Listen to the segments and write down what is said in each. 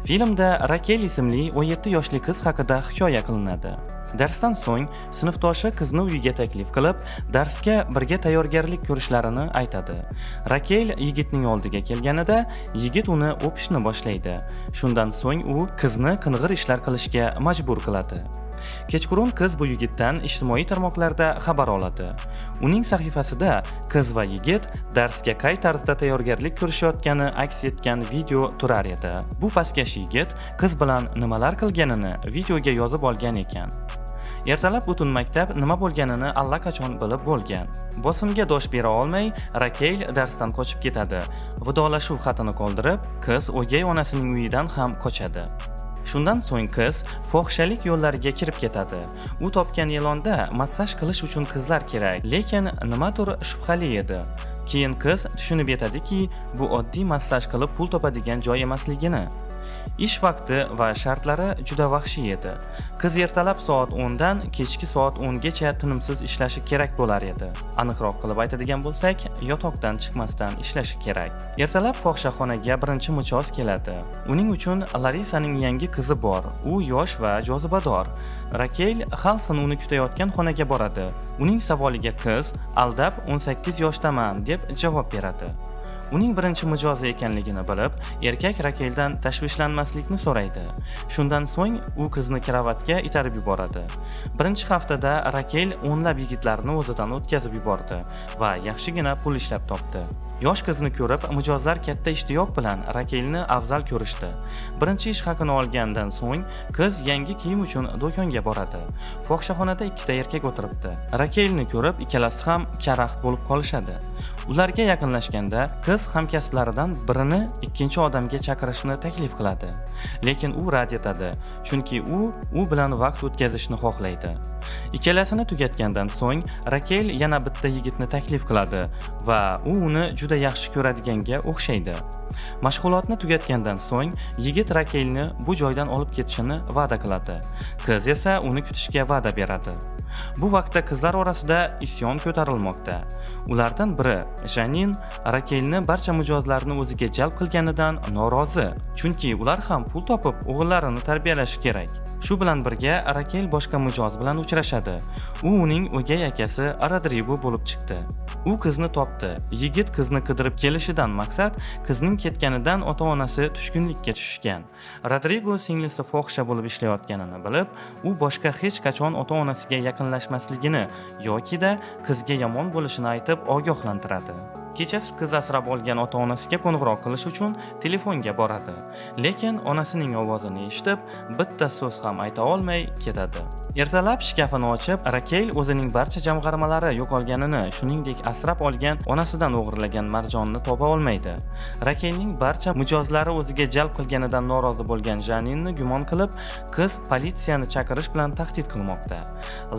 Filmda Rakel ismli 17 yoshli qiz haqida hikoya qilinadi. Darsdan so'ng sinfdoshi qizni uyiga taklif qilib, darsga birga tayyorgarlik ko'rishlarini aytadi. Rakel yigitning oldiga kelganida, yigit uni o'pishni boshlaydi. Shundan so'ng u qizni qing'ir ishlar qilishga majbur qiladi. Kechqurun qiz bu yigitdan ijtimoiy tarmoqlarda xabar oladi. Uning sahifasida qiz va yigit darsga qay tarzda tayyorgarlik ko'rishayotgani aks etgan video turar edi. Bu pastkash yigit qiz bilan nimalar qilganini videoga yozib olgan ekan. Ertalab butun maktab nima bo'lganini allaqachon bilib bo'lgan. Bosimga dosh bera olmay, Rakel darsdan qochib ketadi. Vidolashuv xatini qoldirib, qiz o'gay onasining uyidan ham qochadi. Shundan so'ng qiz fohishalik yo'llariga kirib ketadi. U topgan e'londa massaj qilish uchun qizlar kerak, lekin nimadir shubhali edi. Keyin qiz tushunib yetadiki, bu oddiy massaj qilib pul topadigan joy emasligini. Ish vaqti va shartlari juda vahshiy edi. Qiz ertalab soat 10 dan kechki soat 10 gacha tinimsiz ishlashi kerak bo'lar edi. Aniqroq qilib aytadigan bo'lsak, yotoqdan chiqmasdan ishlashi kerak. Ertalab fohishaxonaga birinchi mijoz keladi. Uning uchun Larisaning yangi qizi bor. U yosh va jozibador. Rakel Halson uni kutayotgan xonaga boradi. Uning savoliga qiz aldab 18 yoshdaman deb javob beradi. Uning birinchi mijozi ekanligini bilib, erkak Rakeldan tashvishlanmaslikni so'raydi. Shundan so'ng u qizni kravatga itarib yuboradi. Birinchi haftada Rakel o'nlab yigitlarni o'zidan o'tkazib yubordi va yaxshigina pul ishlab topdi. Yosh qizni ko'rib, mijozlar katta ishtiyoq bilan Rakelni afzal ko'rishdi. Birinchi ish haqini olgandan so'ng qiz yangi kiyim uchun do'konga boradi. Fohishaxonada ikkita erkak o'tiribdi. Rakelni ko'rib, ikkalasi ham karaxt bo'lib qolishadi. Ularga yaqinlashganda qiz hamkasblaridan birini ikkinchi odamga chaqirishni taklif qiladi. Lekin u rad etadi, chunki u bilan vaqt o'tkazishni xohlaydi. Ikkalasini tugatgandan so'ng Rakel yana bitta yigitni taklif qiladi va u uni juda yaxshi ko'radiganga o'xshaydi. Mashg'ulotni tugatgandan so'ng yigit Rakelni bu joydan olib ketishini va'da qiladi. Qiz esa uni kutishga va'da beradi. Bu vaqtda qizlar orasida isyon ko'tarilmoqda. Ulardan biri, Janin, Rakelni barcha mijozlarni o'ziga jalb qilganidan norozi, chunki ular ham pul topib, o'g'illarini tarbiyalashi kerak. Shu bilan birga Rakel boshqa mijoz bilan uchrashadi. U uning o'gay akasi Rodrigo bo'lib chiqdi. U qizni topdi. Yigit qizni qidirib kelishidan maqsad qizning ketganidan ota-onasi tushkunlikka tushgan. Rodrigo singlisi fohisha bo'lib ishlayotganini bilib, u boshqa hech qachon ota-onasiga yaqinlashmasligini yoki-da qizga yomon bo'lishini aytib ogohlantiradi. Kechasi qiz asrab olgan ota-onasiga qo'ng'iroq qilish uchun telefonga boradi. Lekin onasining ovozini eshitib, bitta so'z ham ayta olmay ketadi. Ertalab shkafini ochib, Rakel o'zining barcha jamg'armalari yo'qolganini, shuningdek asrab olgan onasidan o'g'irlagan marjonni topa olmaydi. Rakelning barcha mijozlari o'ziga jalb qilganidan norozi bo'lgan Janinni gumon qilib, qiz politsiyani chaqirish bilan tahdid qilmoqda.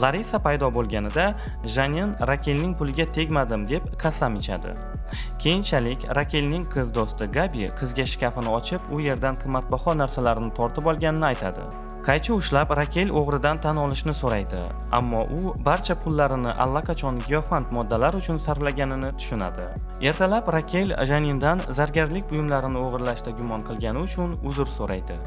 Larisa paydo bo'lganida Janin Rakelning puliga tegmadim deb qasam ichadi. Keyinchalik Rakelning qiz do'sti Gabi qizga shkafini ochib, u yerdan qimmatbaho narsalarni tortib olganini aytadi. Qaychi ushlab Rakel o'g'ridan tan olishni so'raydi, ammo u barcha pullarini allaqachon giyohvand moddalar uchun sarflaganini tushunadi. Ertalab Rakel Janindan zargarlik buyumlarini o'g'irlashda gumon qilgani uchun uzr so'raydi.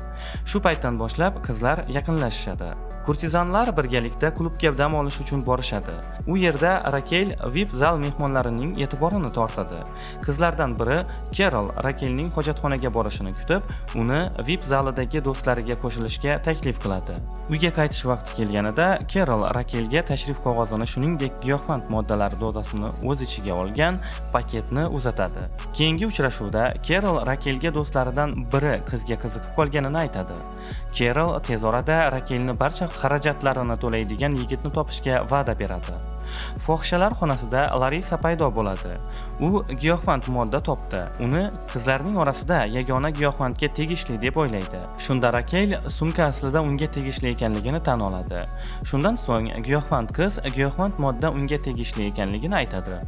Shu paytdan boshlab qizlar yaqinlashishadi. Kurtizanlar birgalikda klubga dam olish uchun borishadi. U yerda Rakel VIP zal mehmonlarining e'tiborini tortadi. Qizlardan biri Carol Rakelning hojatxonaga borishini kutib, uni VIP zalidagi do'stlariga qo'shilishga taklif qiladi. Uyga qaytish vaqti kelganida Carol Rakelga tashrif qog'ozini, shuningdek giyohvand moddalar dozasini o'z ichiga olgan paketni uzatadi. Keyingi uchrashuvda Carol Rakelga do'stlaridan biri qizga qiziqib qolganini aytadi. Carol tez orada Rakelni barcha xarajatlarini to'laydigan yigitni topishga va'da beradi. Fohishalar xonasida Larisa paydo bo'ladi. U giyohvand modda topdi. Uni qizlarning orasida yagona giyohvandga tegishli deb o'ylaydi. Shunda Rakel sumka aslida unga tegishli ekanligini tan oladi. Shundan so'ng giyohvand qiz giyohvand modda unga tegishli ekanligini aytadi.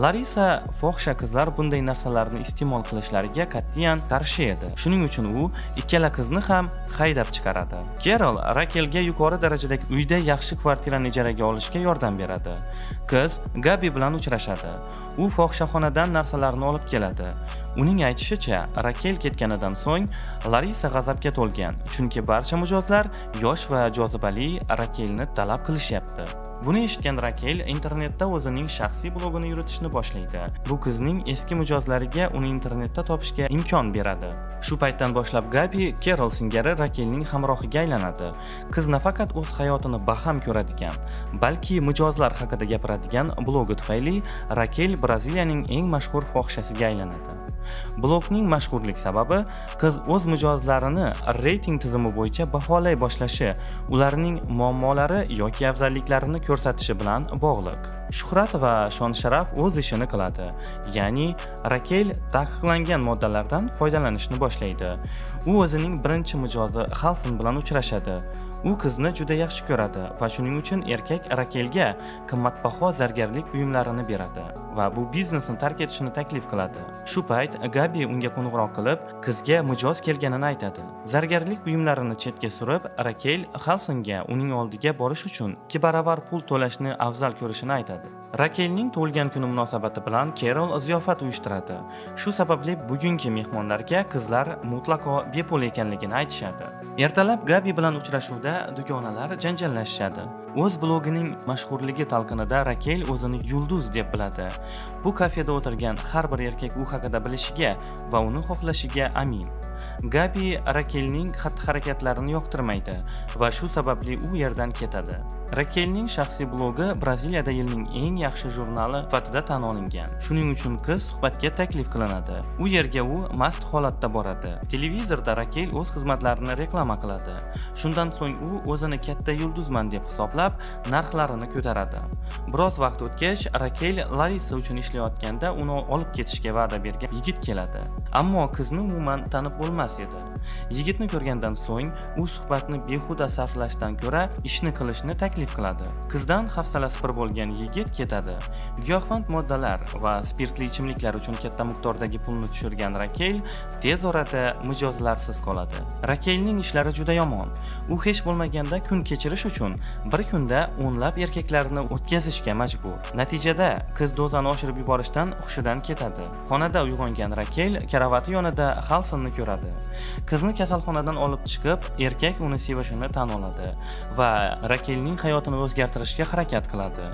Larisa fohisha qizlar bunday narsalarni iste'mol qilishlariga qat'iyan qarshi edi. Shuning uchun u ikkala qizni ham haydab chiqaradi. Carol Rakelga yuqori darajadagi uyda yaxshi kvartirani ijaraga olishga yordam beradi. Qiz Gabi bilan uchrashadi. U fohishaxonadan narsalarni olib keladi. Uning aytishicha, Rakel ketganidan so'ng Larisa g'azabga to'lgan, chunki barcha mijozlar yosh va jozibali Rakelni talab qilishyapti. Buni eshitgan Rakel internetda o'zining shaxsiy blogini yuritishni boshlaydi. Bu qizning eski mijozlariga uni internetda topishga imkon beradi. Shu paytdan boshlab Gabi Carol singari Rakelning hamrohiga aylanadi. Qiz nafaqat o'z hayotini baham ko'radigan, balki mijozlar haqida gapiradigan blogi tufayli Rakel Braziliyaning eng mashhur fohishasiga aylanadi. Blogning mashhurlik sababi qiz o'z mijozlarini reyting tizimi bo'yicha baholay boshlashi, ularning muammolari yoki afzalliklarini ko'rsatishi bilan bog'liq. Shuhrat va shon-sharaf o'z ishini qiladi. Ya'ni Rakel taqiqlangan moddalardan foydalanishni boshlaydi. U o'zining birinchi mijozi Halson bilan uchrashadi. U qizni juda yaxshi ko'radi va shuning uchun erkak Rakelga qimmatbaho zargarlik buyumlarini beradi va bu biznesni tark etishini taklif qiladi. Shu payt Gabi unga qo'ng'iroq qilib, qizga mijoz kelganini aytadi. Zargarlik buyumlarini chetga surib, Rakel Halsonga uning oldiga borish uchun 2 baravar pul to'lashni afzal ko'rishini aytadi. Rakelning tug'ilgan kuni munosabati bilan Carol ziyofat uyushtiradi. Shu sababli bugungi mehmonlarga qizlar mutlaqo bepul ekanligini aytishadi. Ertalab Gabi bilan uchrashuvda dugonalar janjallashishadi. O'z blogining mashhurligi talqinida Rakel o'zini yulduz deb biladi. Bu kafeda o'tirgan har bir erkak u haqida bilishiga va uni xohlashiga amin. Gabi Rakelning xatti-harakatlarini yoqtirmaydi va shu sababli u yerdan ketadi. Rakelning shaxsiy blogi Braziliyada yilning eng yaxshi jurnali sifatida tan olingan. Shuning uchun qiz suhbatga taklif qilinadi. U yerga u mast holatda boradi. Televizorda Rakel o'z xizmatlarini reklama qiladi. Shundan so'ng u o'zini katta yulduzman deb hisoblab, narxlarini ko'taradi. Biroz vaqt o'tgach, Rakel Larisa uchun ishlayotganda uni olib ketishga va'da bergan yigit keladi. Ammo qizni umuman tanib bo'lmas edi. Yigitni ko'rgandan so'ng u suhbatni behuda sarflashdan ko'ra ishni qilishni taklif qiladi. Qizdan hafsalasi pir bo'lgan yigit ketadi. Giyohvand moddalar va spirtli ichimliklar uchun katta miqdordagi pulni tushirgan Rakel tez orada mijozlarsiz qoladi. Rakelning ishlari juda yomon. U hech bo'lmaganda kun kechirish uchun bir kunda o'nlab erkaklarni o'tkazishga majbur. Natijada qiz dozani oshirib yuborishdan hushidan ketadi. Xonada uyg'ongan Rakel karavati yonida Halsonni ko'radi. Qizni kasalxonadan olib chiqib, erkak uni sevishini tan oladi va Rakelning hayotini o'zgartirishga harakat qiladi.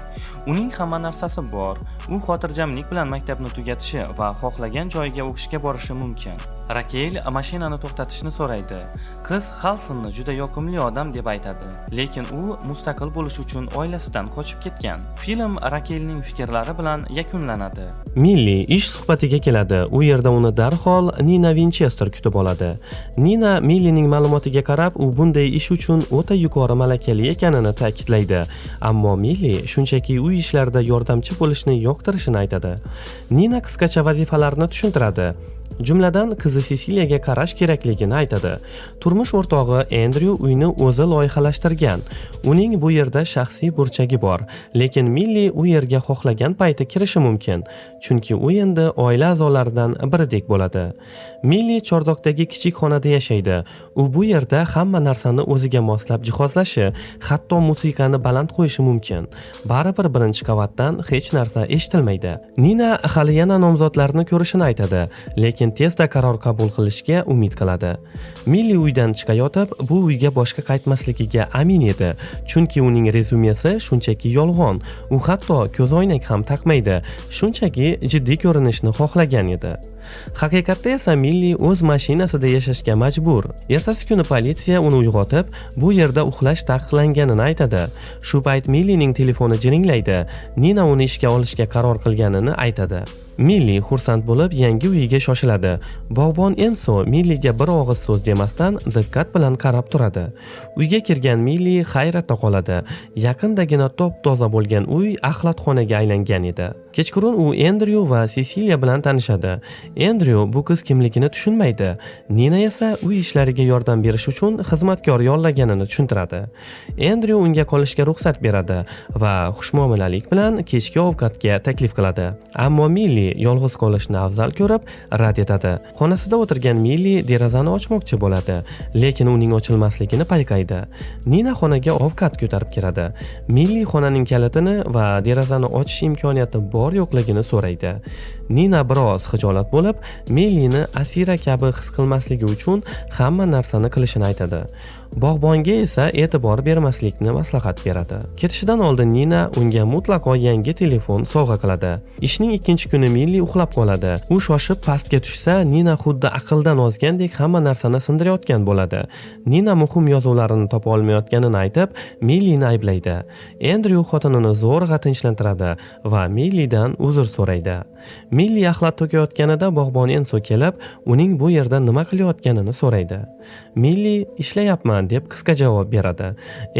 Uning hamma narsasi bor. U xotirjamlik bilan maktabni tugatishi va xohlagan joyiga o'qishga borishi mumkin. Rakel mashinani to'xtatishni so'raydi. Qiz Halsonni juda yoqimli odam deb aytadi, lekin u mustaqil bo'lish uchun oilasidan qochib ketgan. Film Rakelning fikrlari bilan yakunlanadi. Milli ish suhbatiga keladi. U yerda uni darhol Nina Winchester kutib oladi. Nina Millining ma'lumotiga qarab, u bunday ish uchun o'ta yuqori malakali ekanini ta'kidlaydi. Ammo Milli shunchaki uy ishlarida yordamchi bo'lishni yoqtirishini aytadi. Nina qisqacha vazifalarni tushuntiradi. Jumladan, qizi Sesiliyaga qarash kerakligini aytadi. Turmush o'rtog'i Andrew uyni o'zi loyihalashtirgan. Uning bu yerda shaxsiy burchagi bor, lekin Milli u yerga xohlagan payti kirishi mumkin, chunki u endi oila a'zolaridan biridek bo'ladi. Milli chordokdagi kichik xonada yashaydi. U bu yerda hamma narsani o'ziga moslab jihozlashi, hatto musiqani baland qo'yishi mumkin. Baribir birinchi qavatdan hech narsa eshitilmaydi. Nina hali yana nomzodlarni ko'rishini aytadi, lekin tezda qaror qabul qilishga umid qiladi. Milli uydan chiqayotib, bu uyga boshqa qaytmasligiga amin edi, chunki uning rezyumesi shunchaki yolg'on. U hatto ko'zoynak ham taqmaydi, shunchaki jiddiy ko'rinishni xohlagan edi. Haqiqatda esa Milli o'z mashinasida yashashga majbur. Ertasi kuni politsiya uni uyg'otib, bu yerda uxlash taqiqlanganini aytadi. Shu payt Millining telefoni jiringlaydi. Nina uni ishga olishga qaror qilganini aytadi. Milli xursand bo'lib yangi uyiga shoshiladi. Bog'bon Enso Milliga bir og'iz so'z demasdan diqqat bilan qarab turadi. Uyga kirgan Milli hayratda qoladi. Yaqindagina top-toza bo'lgan uy axlatxonaga aylangan edi. Kechqurun u Andrew va Cecilia bilan tanishadi. Andrew bu qiz kimligini tushunmaydi. Nina esa uy ishlariga yordam berish uchun xizmatkor yollaganini tushuntiradi. Andrew unga qolishga ruxsat beradi va xushmuomalalik bilan kechki ovqatga taklif qiladi. Ammo Milli yolg'iz qolishni afzal ko'rib, rad etadi. Xonasida o'tirgan Milli derazani ochmoqchi bo'ladi, lekin uning ochilmasligini payqaydi. Nina xonaga ovqat ko'tarib kiradi. Milli xonaning kalitini va derazani ochish imkoniyati bor-yo'qligini so'raydi. Nina biroz xijolat bo'lib, Millini asira kabi his qilmasligi uchun hamma narsani qilishini aytadi. Bog'bonga esa e'tibor bermaslikni maslahat beradi. Ketishidan oldin Nina unga mutlaqo yangi telefon sovg'a qiladi. Ishning ikkinchi kuni Milli uxlab qoladi. U shoshib pastga tushsa, Nina xuddi aqldan ozgandek hamma narsani sindirayotgan bo'ladi. Nina muhim yozuvlarini topa olmayotganini aytib, Millini ayblaydi. Andrew xotinini zo'rg'a tinchlantiradi va Millidan uzr so'raydi. Milli axlat to'kayotganida bog'bon Enso kelib, uning bu yerda nima qilayotganini so'raydi. Milli ishlayapman deb qisqa javob beradi.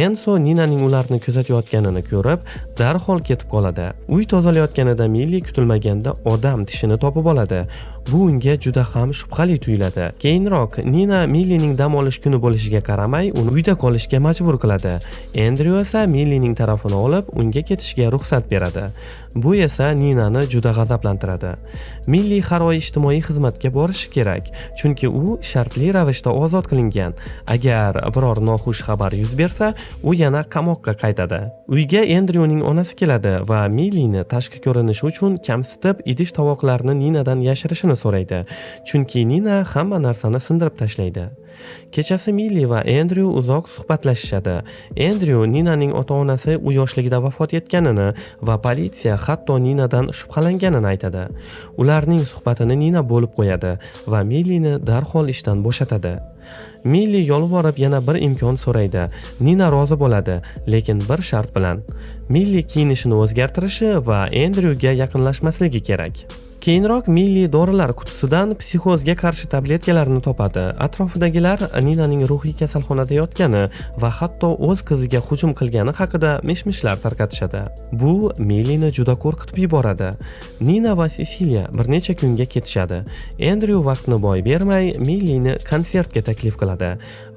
Enso Ninaning ularni kuzatayotganini ko'rib, darhol ketib qoladi. Uy tozalayotganida Milli kutilmaganda odam tishini topib oladi. Bu unga juda ham shubhali tuyuladi. Keyinroq Nina Millining dam olish kuni bo'lishiga qaramay, uni uyda qolishga majbur qiladi. Andrew esa Millining tarafini olib, unga ketishga ruxsat beradi. Bu esa Ninani juda g'azablantiradi. Milli har oy ijtimoiy xizmatga borishi kerak, chunki u shartli ravishda ozod qilingan. Agar biror noxush xabar yuz bersa, u yana qamoqqa qaytadi. Uyga Andrewning onasi keladi va Millini tashqi ko'rinishi uchun kamsitib idish-tovoqlarni Ninadan yashirishini so'raydi, chunki Nina hamma narsani sindirib tashlaydi. Kechasi Milli va Andrew uzoq suhbatlashishadi. Andrew Ninaning ota-onasi u yoshligida vafot etganini va politsiya hatto Ninadan shubhalanganini aytadi. Ularning suhbatini Nina bo'lib qo'yadi va Millini darhol ishdan bo'shatadi. Milli yolvorib yana bir imkon so'raydi. Nina rozi bo'ladi, lekin bir shart bilan. Milli kiyinishini o'zgartirishi va Andrewga yaqinlashmasligi kerak. Keyinroq Milli dorilar qutisidan psixozga qarshi tabletkalarni topadi. Atrofidagilar Ninaning ruhiy kasalxonada yotgani va hatto o'z qiziga hujum qilgani haqida mish-mishlar tarqatishadi. Bu Millini juda qo'rqitib yuboradi. Nina va Cecilia bir necha kunga ketishadi. Andrew vaqtni boy bermay Millini konsertga taklif qiladi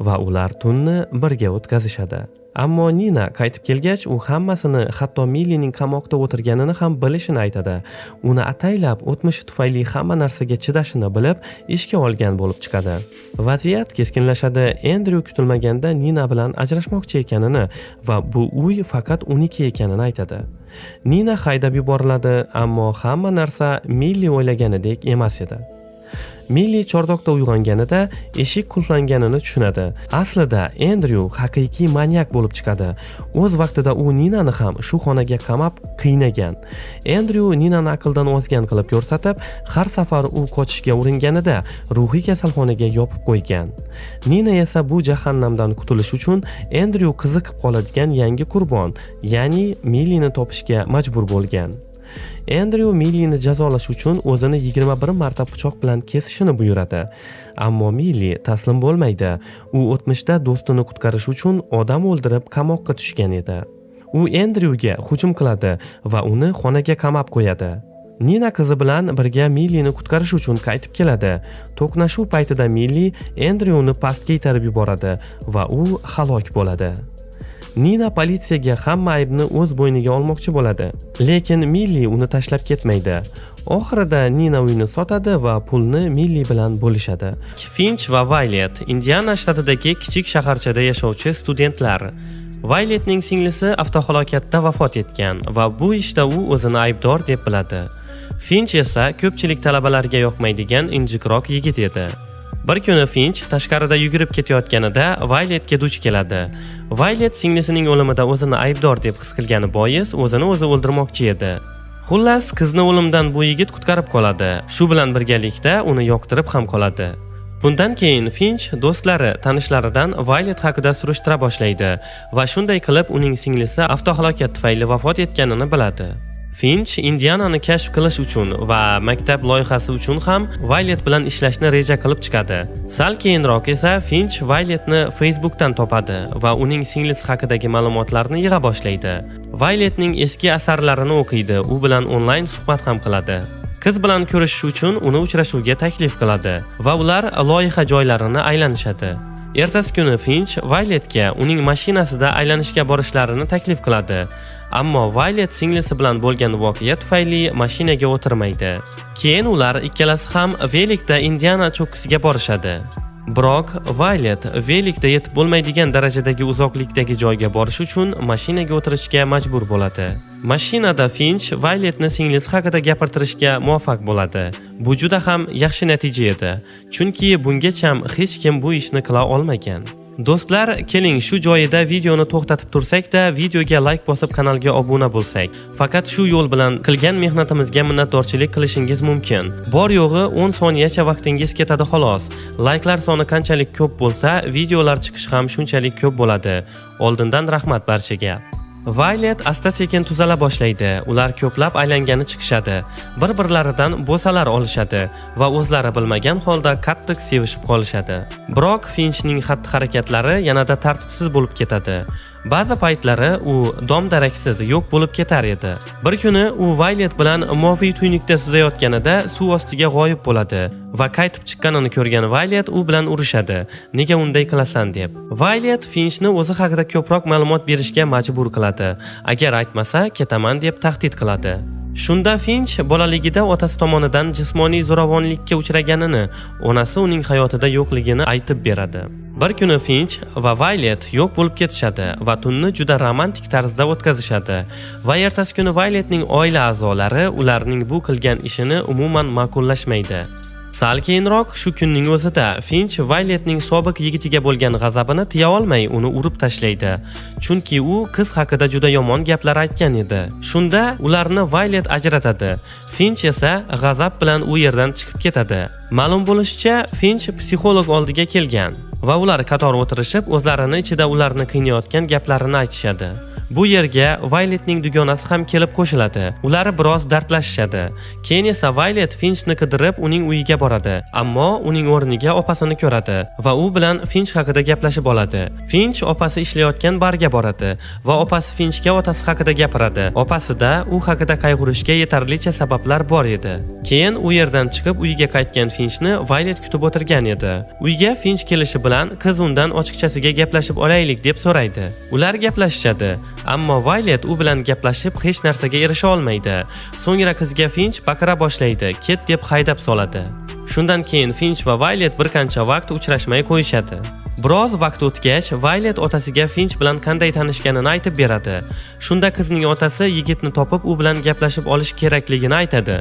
va ular tunni birga o'tkazishadi. Ammo Nina qaytib kelgach, u hammasini, hatto Millining qamoqda o'tirganini ham bilishini aytadi. Uni ataylab o'tmishi tufayli hamma narsaga chidashini bilib, ishga olgan bo'lib chiqadi. Vaziyat keskinlashadi. Andrew kutilmaganda Nina bilan ajrashmoqchi ekanini va bu uy faqat uniki ekanini aytadi. Nina haydab yuboriladi, ammo hamma narsa Milli o'ylaganidek emas edi. Milli chordoqda uyg'onganida eshik qulflanganini tushunadi. Aslida Andrew haqiqiy manyak bo'lib chiqadi. O'z vaqtida u Ninani ham shu xonaga qamab qiynagan. Andrew Ninani aqldan ozgan qilib ko'rsatib, har safar u qochishga uringanida ruhiy kasalxonaga yopib qo'ygan. Nina esa bu jahannamdan qutulish uchun Andrew qiziqib qoladigan yangi qurbon, ya'ni Millini topishga majbur bo'lgan. Andrew Millini jazolash uchun o'zini 21 marta pichoq bilan kesishini buyuradi. Ammo Milli taslim bo'lmaydi. U o'tmishda do'stini qutqarish uchun odam o'ldirib qamoqqa tushgan edi. U Andrewga hujum qiladi va uni xonaga qamab qo'yadi. Nina qizi bilan birga Millini qutqarish uchun qaytib keladi. To'qnashuv paytida Milli Andrewni pastga itarib yuboradi va u halok bo'ladi. Nina politsiyaga hamma aybni o'z bo'yniga olmoqchi bo'ladi, lekin Milli uni tashlab ketmaydi. Oxirida Nina uyni sotadi va pulni Milli bilan bo'lishadi. Finch va Violet Indiana shtatidagi kichik shaharchada yashovchi studentlar. Violetning singlisi avtohalokatda vafot etgan va bu ishda u o'zini aybdor deb biladi. Finch esa ko'pchilik talabalarga yoqmaydigan injiqroq yigit edi. Bir kuni Finch tashqarida yugurib ketayotganida Violetga duch keladi. Violet singlisining o'limida o'zini aybdor deb his qilgani bois o'zini o'zi o'ldirmoqchi edi. Xullas, qizni o'limdan bu yigit qutqarib qoladi. Shu bilan birgalikda uni yoqtirib ham qoladi. Bundan keyin Finch do'stlari, tanishlaridan Violet haqida surishtira boshlaydi va shunday qilib uning singlisi avtohalokat tufayli vafot etganini biladi. Finch Indianani kashf qilish uchun va maktab loyihasi uchun ham Violet bilan ishlashni reja qilib chiqadi. Sal keyinroq esa Finch Violetni Facebookdan topadi va uning singlisi haqidagi ma'lumotlarni yig'a boshlaydi. Violetning eski asarlarini o'qiydi, u bilan onlayn suhbat ham qiladi. Qiz bilan ko'rishish uchun uni uchrashuvga taklif qiladi va ular loyiha joylarini aylanishadi. Ertasi kuni Finch Violetga uning mashinasida aylanishga borishlarini taklif qiladi. Ammo Violet singlisi bilan bo'lgan voqea tufayli mashinaga o'tirmaydi. Keyin ular ikkalasi ham Velikda Indiana cho'qqisiga borishadi. Biroq Violet Velikda yetib bo'lmaydigan darajadagi uzoqlikdagi joyga borish uchun mashinaga o'tirishga majbur bo'ladi. Mashinada Finch Violetni singlisi haqida gapirtirishga muvaffaq bo'ladi. Bu juda ham yaxshi natija edi, chunki bungacha hech kim bu ishni qila olmagan. Do'stlar, keling shu joyida videoni to'xtatib tursak-da, videoga like bosib kanalga obuna bo'lsak. Faqat shu yo'l bilan qilgan mehnatimizga minnatdorchilik qilishingiz mumkin. Bor yo'g'i 10 soniyacha vaqtingiz ketadi xolos. Like'lar soni qanchalik ko'p bo'lsa, videolar chiqishi ham shunchalik ko'p bo'ladi. Oldindan rahmat barchaga. Violet asta-sekin tuzala boshlaydi. Ular ko'plab aylangani chiqishadi. Bir-birlaridan bo'salar olishadi va o'zlari bilmagan holda qattiq sevishib qolishadi. Biroq Finchning xatti-harakatlari yanada tartibsiz bo'lib ketadi. Ba'zi paytlari u dom-daraksiz yo'q bo'lib ketar edi. Bir kuni u Violet bilan moviy tuynukda suzayotganida suv ostiga g'oyib bo'ladi va qaytib chiqqanini ko'rgan Violet u bilan urushadi. Nega unday qilasan deb. Violet Finchni o'zi haqida ko'proq ma'lumot berishga majbur qiladi. Agar aytmasa, ketaman deb tahdid qiladi. Shunda Finch bolaligida otasi tomonidan jismoniy zo'ravonlikka uchraganini, onasi uning hayotida yo'qligini aytib beradi. Bir kuni Finch va Violet yo'q bo'lib ketishadi va tunni juda romantik tarzda o'tkazishadi. Va ertasi kuni Violetning oila a'zolari ularning bu qilgan ishini umuman ma'qullashmaydi. Sal keyinroq shu kunning o'zida Finch Violetning sobiq yigitiga bo'lgan g'azabini tiya olmay uni urib tashlaydi. Chunki u qiz haqida juda yomon gaplar aytgan edi. Shunda ularni Violet ajratadi. Finch esa g'azab bilan u yerdan chiqib ketadi. Ma'lum bo'lishicha, Finch psixolog oldiga kelgan va ular qator o'tirishib, o'zlarini ichida ularni qiynayotgan gaplarini aytishadi. Bu yerga Violetning dugonasi ham kelib qo'shiladi. Ular biroz dardlashishadi. Keyin esa Violet Finchni qidirib uning uyiga boradi, ammo uning o'rniga opasini ko'radi va u bilan Finch haqida gaplashib oladi. Finch opasi ishlayotgan barga boradi va opasi Finchga otasi haqida gapiradi. Opasida u haqida qayg'urishga yetarlicha sabablar bor edi. Keyin u yerdan chiqib uyiga qaytgan Finchni Violet kutib o'tirgan edi. Uyga Finch kelishi bilan qiz undan ochiqchasiga gaplashib olaylik deb so'raydi. Ular gaplashishadi. Ammo Violet u bilan gaplashib hech narsaga erisha olmaydi. So'ngra qizga Finch baqira boshlaydi, ket deb haydab soladi. Shundan keyin Finch va Violet bir qancha vaqt uchrashmay qo'yishadi. Biroz vaqt o'tgach, Violet otasiga Finch bilan qanday tanishganini aytib beradi. Shunda qizning otasi yigitni topib u bilan gaplashib olish kerakligini aytadi.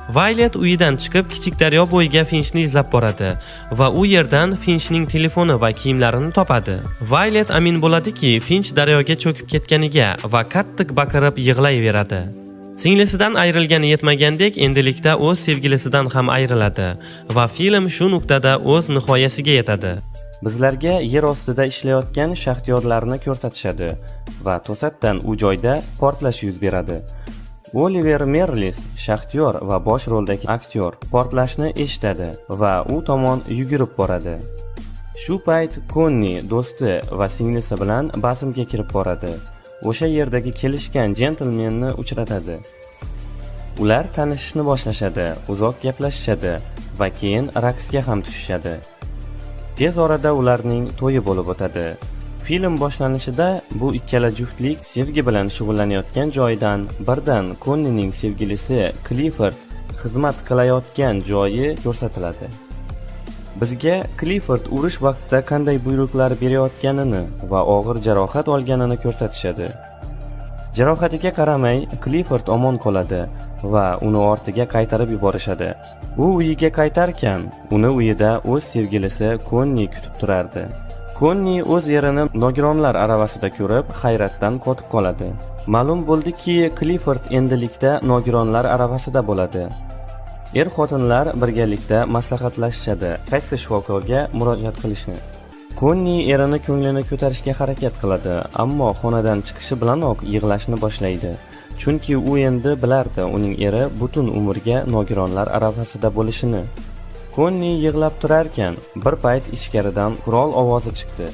Violet uyidan chiqib kichik daryo bo'yiga Finchni izlab boradi va u yerdan Finchning telefoni va kiyimlarini topadi. Violet amin bo'ladiki, Finch daryoga cho'kib ketganiga va qattiq baqirib yig'layveradi. Singlisidan ayrilgani yetmagandek, endilikda o'z sevgilisidan ham ayriladi va film shu nuqtada o'z nihoyasiga yetadi. Bizlarga yer ostida ishlayotgan shaxtyorlarni ko'rsatishadi va to'satdan u joyda portlash yuz beradi. Oliver Merlis, shaxtyor va bosh roldagi aktyor, portlashni eshitadi va u tomon yugurib boradi. Shu payt Connie do'sti va singlisi bilan bazmga kirib boradi. O'sha yerdagi kelishgan jentlmenni uchratadi. Ular tanishishni boshlashadi, uzoq gaplashishadi va keyin raqsga ham tushishadi. Tez orada ularning to'yi bo'lib o'tadi. Film boshlanishida bu ikkala juftlik sevgi bilan shug'ullanayotgan joydan birdan Conniening sevgilisi Clifford xizmat qilayotgan joyi ko'rsatiladi. Bizga Clifford urush vaqtida qanday buyruqlar berayotganini va og'ir jarohat olganini ko'rsatishadi. Jarohatiga qaramay, Clifford omon qoladi va uni ortiga qaytarib yuborishadi. U uyiga qaytarkan, uni uyida o'z sevgilisi Connie kutib turardi. Connie o'z erini nogironlar aravasida ko'rib, hayratdan qotib qoladi. Ma'lum bo'ldiki, Clifford endilikda nogironlar aravasida bo'ladi. Er-xotinlar birgalikda maslahatlashishadi, qaysi shifokorga murojaat qilishni. Connie erini ko'nglini ko'tarishga harakat qiladi, ammo xonadan chiqishi bilanoq yig'lashni boshlaydi. Chunki u endi bilardi, uning eri butun umrga nogironlar aravasida bo'lishini. Connie yig'lab turarkan, bir payt ichkaridan qurol ovozi chiqdi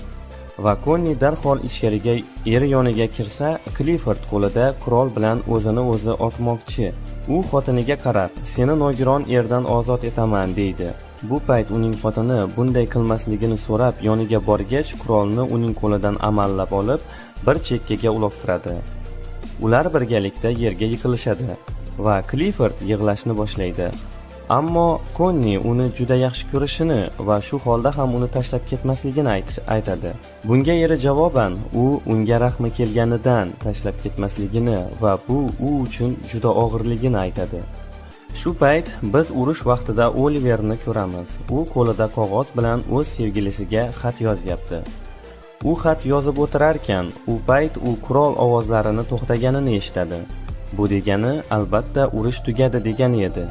va Connie darhol ichkariga eri yoniga kirsa, Clifford qo'lida qurol bilan o'zini o'zi otmoqchi. U xotiniga qarab, "Seni nogiron erdan ozod etaman" deydi Bu payt uning xotini bunday qilmasligini so'rab yoniga borgach, qurolni uning qo'lidan amallab olib, bir chekkaga uloqtiradi. Ular birgalikda yerga yiqilishadi va Clifford yig'lashni boshlaydi. Ammo Connie uni juda yaxshi ko'rishini va shu holda ham uni tashlab ketmasligini aytadi. Bunga eri javoban u unga rahmi kelganidan tashlab ketmasligini va bu u uchun juda og'irligini aytadi. Shu payt biz urush vaqtida Oliverni ko'ramiz. U qo'lida qog'oz bilan o'z sevgilisiga xat yozyapti. U xat yozib o'tirarkan, u payt u qurol ovozlarini to'xtaganini eshitadi. Bu degani albatta urush tugadi degani edi.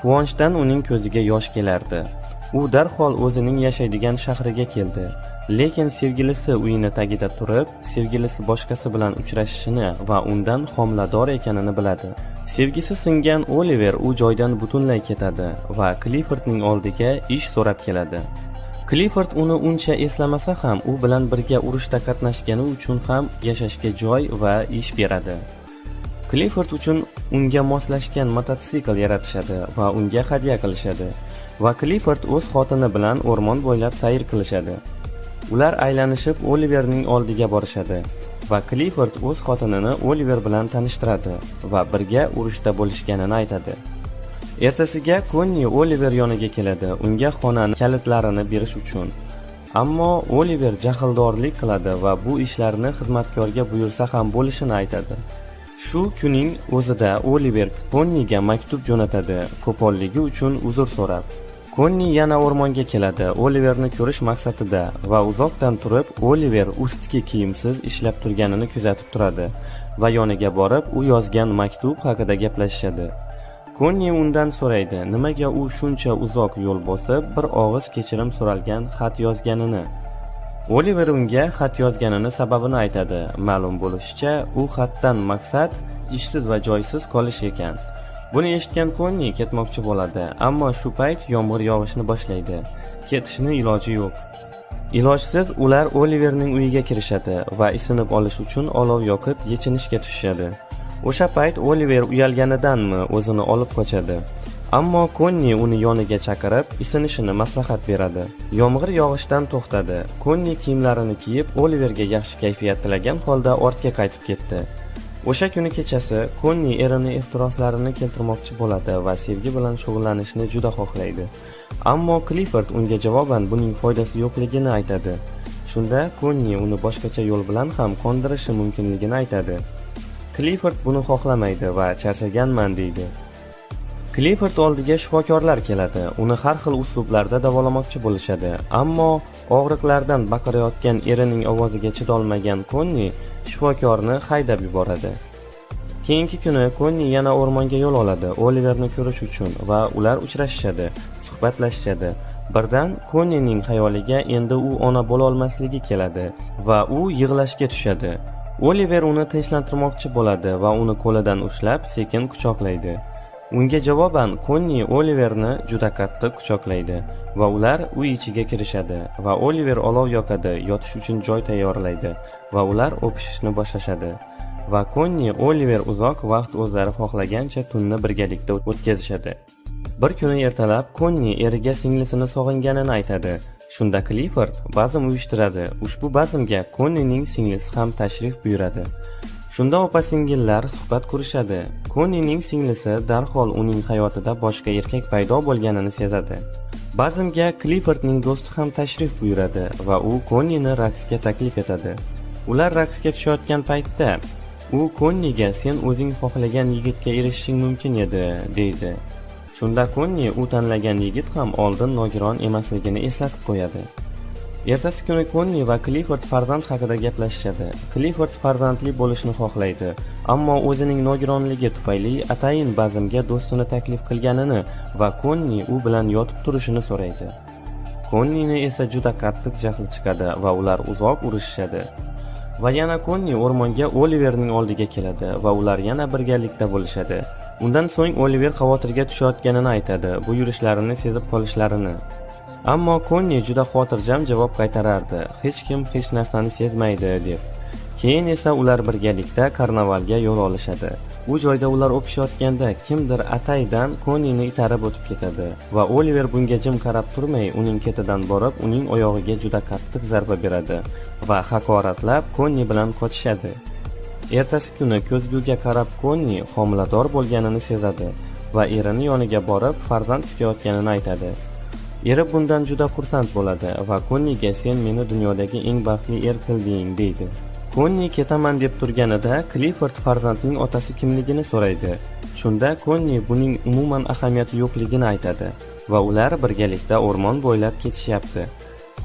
Quvonchdan uning ko'ziga yosh kelardi. U darhol o'zining yashaydigan shahriga keldi. Lekin sevgilisi uyini tagida turib, sevgilisi boshqasi bilan uchrashishini va undan homilador ekanini biladi. Sevgisi singan Oliver u joydan butunlay ketadi va Cliffordning oldiga ish so'rab keladi. Clifford uni uncha eslamasa ham u bilan birga urushda qatnashgani uchun ham yashashga joy va ish beradi. Clifford uchun unga moslashgan mototsikl yaratishadi va unga hadya qilishadi. Va Clifford o'z xotini bilan o'rmon bo'ylab sayr qilishadi. Ular aylanishib Oliverning oldiga borishadi va Clifford o'z xotinini Oliver bilan tanishtiradi va birga urushda bo'lishganini aytadi. Ertasiga Connie Oliver yoniga keladi, unga xonaning kalitlarini berish uchun. Ammo Oliver jahldorlik qiladi va bu ishlarni xizmatkorga buyursa ham bo'lishini aytadi. Shu kuning o'zida Oliver Conniega maktub jo'natadi, qo'polligi uchun uzr so'rab. Connie yana o'rmonga keladi, Oliverni ko'rish maqsadida va uzoqdan turib Oliver ustki kiyimsiz ishlab turganini kuzatib turadi va yoniga borib u yozgan maktub haqida gaplashishadi. Connie undan so'raydi, nimaga u shuncha uzoq yo'l bosib bir og'iz kechirim so'ralgan xat yozganini. Oliver unga xat yozganini sababini aytadi. Ma'lum bo'lishicha, u xatdan maqsad ishsiz va joysiz qolish ekan. Buni eshitgan Connie ketmoqchi bo'ladi, ammo shu payt yomg'ir yog'ishni boshlaydi. Ketishning iloji yo'q. Ilojsiz ular Oliverning uyiga kirishadi va isinib olish uchun olov yoqib yechinishga tushishadi. O'sha payt Oliver uyalganidanmi o'zini olib qochadi. Ammo Connie uni yoniga chaqirib, isinishini maslahat beradi. Yomg'ir yog'ishdan to'xtadi. Connie kiyimlarini kiyib, Oliverga yaxshi kayfiyat tilagan holda ortga qaytib ketdi. O'sha kuni kechasi Connie erini ehtiroslarini keltirmoqchi bo'ladi va sevgi bilan shug'ullanishni juda xohlaydi. Ammo Clifford unga javoban buning foydasi yo'qligini aytadi. Shunda Connie uni boshqacha yo'l bilan ham qondirishi mumkinligini aytadi. Clifford buni xohlamaydi va charchaganman deydi. Clifford oldiga shifokorlar keladi. Uni har xil uslublarda davolamoqchi bo'lishadi, ammo og'riqlardan baqirayotgan erining ovoziga chidolmagan Connie shifokorni haydab yuboradi. Keyingi kuni Connie yana o'rmonga yo'l oladi, Oliverni ko'rish uchun va ular uchrashishadi, suhbatlashishadi. Birdan Conniening xayoliga endi u ona bo'la olmasligi keladi va u yig'lashga tushadi. Oliver uni tinchlantirmoqchi bo'ladi va uni qo'lidan ushlab sekin quchoqlaydi. Unga javoban Connie Oliverni juda qattiq quchoqlaydi va ular uy ichiga kirishadi va Oliver olov yoqadi, yotish uchun joy tayyorlaydi va ular o'pishishni boshlashadi. Va Connie Oliver uzoq vaqt o'zlari xohlagancha tunni birgalikda o'tkazishadi. Bir kuni ertalab Connie eriga singlisini sog'inganini aytadi. Shunda Clifford bazm uyushtiradi. Ushbu bazmga Conniening singlisi ham tashrif buyuradi. Shunda opa-singillar suhbat qurishadi. Conniening singlisi darhol uning hayotida boshqa erkak paydo bo'lganini sezadi. Bazmga Cliffordning do'sti ham tashrif buyuradi va u Connieni raqsga taklif etadi. Ular raqsga tushayotgan paytda u Conniega sen o'zing xohlagan yigitga erishishing mumkin edi, deydi. Shunda Connie u tanlagan yigit ham oldin nogiron emasligini eslatib qo'yadi. Ertasi kuni Connie va Clifford farzand haqida gaplashishadi. Clifford farzandli bo'lishni xohlaydi, ammo o'zining nogironligi tufayli atayin bazmga do'stini taklif qilganini va Connie u bilan yotib turishini so'raydi. Connieni esa juda qattiq jahli chiqadi va ular uzoq urushishadi. Va yana Connie o'rmonga Oliverning oldiga keladi va ular yana birgalikda bo'lishadi. Undan so'ng Oliver xavotirga tushayotganini aytadi, bu yurishlarini sezib qolishlarini. Ammo Connie juda xotirjam javob qaytarardi, hech kim hech narsani sezmaydi deb. Keyin esa ular birgalikda karnavalga yo'l olishadi. U joyda ular o'pishayotganda kimdir ataydan Konnini itarib o'tib ketadi va Oliver bunga jim qarab turmay uning ketidan borib uning oyog'iga juda qattiq zarba beradi va haqoratlab Konni bilan qochishadi. Ertasi kuni ko'zguga qarab Konni homilador bo'lganini sezadi va erini yoniga borib farzand kutayotganini aytadi. Eri bundan juda xursand bo'ladi va Konniga sen meni dunyodagi eng baxtli er qilding deydi. Konni ketaman deb turganida Clifford farzandning otasi kimligini so'raydi. Shunda Konni buning umuman ahamiyati yo'qligini aytadi va ular birgalikda o'rmon bo'ylab ketishyapti.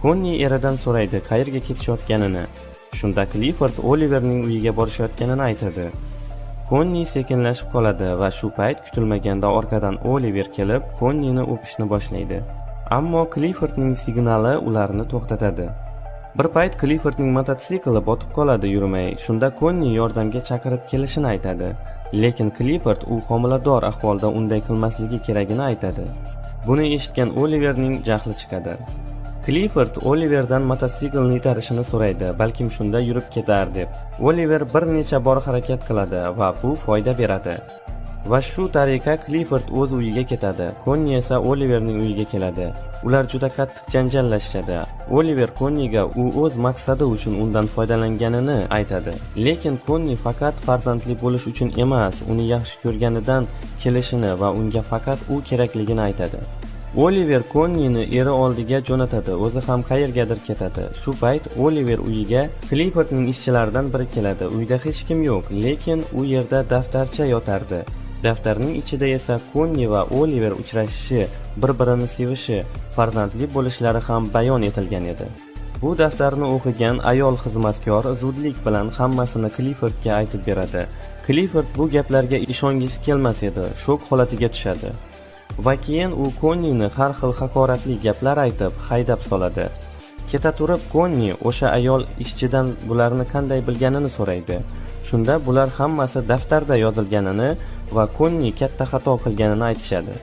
Konni eridan so'raydi qayerga ketishayotganini. Shunda Clifford Oliverning uyiga borishayotganini aytadi. Konni sekinlashib qoladi va shu payt kutilmaganda orqadan Oliver kelib Konnini o'pishni boshlaydi. Ammo Cliffordning signali ularni to'xtatadi. Bir payt Cliffordning mototsikli botib qoladi yurmay. Shunda Konni yordamga chaqirib kelishini aytadi. Lekin Clifford u homilador ahvolda unday qilmasligi kerakini aytadi. Buni eshitgan Oliverning jahli chiqadi. Clifford Oliverdan mototsiklni itarishini so'raydi, balkim shunda yurib ketar deb. Oliver bir necha bor harakat qiladi va bu foyda beradi. Va shu tariqa Clifford o'z uyiga ketadi. Konni esa Oliverning uyiga keladi. Ular juda qattiq janjallashadi. Oliver Konniga u o'z maqsadi uchun undan foydalanganini aytadi. Lekin Konni faqat farzandli bo'lish uchun emas, uni yaxshi ko'rganidan kelishini va unga faqat u kerakligini aytadi. Oliver Konnini eri oldiga jo'natadi, o'zi ham qayergadir ketadi. Shu payt Oliver uyiga Cliffordning ishchilaridan biri keladi. Uyda hech kim yo'q, lekin u yerda daftarcha yotardi. Daftarning ichida esa Konni va Oliver uchrashishi, bir-birini sevishi, farzandli bo'lishlari ham bayon etilgan edi. Bu daftarni o'qigan ayol xizmatkor zudlik bilan hammasini Cliffordga aytib beradi. Clifford bu gaplarga ishongisi kelmas edi, shok holatiga tushadi. Va keyin u Konnini har xil haqoratli gaplar aytib, haydab soladi. Keta turib Konni o'sha ayol ishchidan bularni qanday bilganini so'raydi. Shunda bular hammasi daftarda yozilganini va Konni katta xato qilganini aytishadi.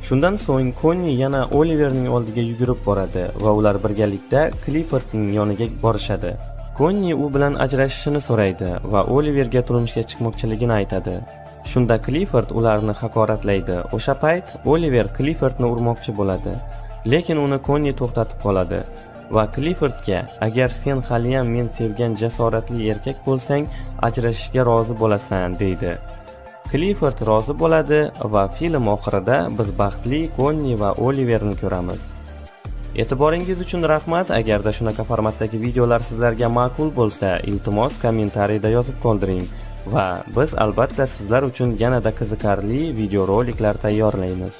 Shundan so'ng Konni yana Oliverning oldiga yugurib boradi va ular birgalikda Cliffordning yoniga borishadi. Konni u bilan ajrashishini so'raydi va Oliverga turmushga chiqmoqchiligini aytadi. Shunda Clifford ularni haqoratlaydi. O'sha payt Oliver Cliffordni urmoqchi bo'ladi, lekin uni Konni to'xtatib qoladi va Cliffordga agar sen haliyam men sevgan jasoratli erkak bo'lsang, ajrashishga rozi bo'lasan deydi. Clifford rozi bo'ladi va film oxirida biz baxtli Konni va Oliverni ko'ramiz. E'tiboringiz uchun rahmat. Agarda shunaqa formatdagi videolar sizlarga ma'qul bo'lsa, iltimos kommentariyda yozib qoldiring va biz albatta sizlar uchun yanada qiziqarli videoroliklar tayyorlaymiz.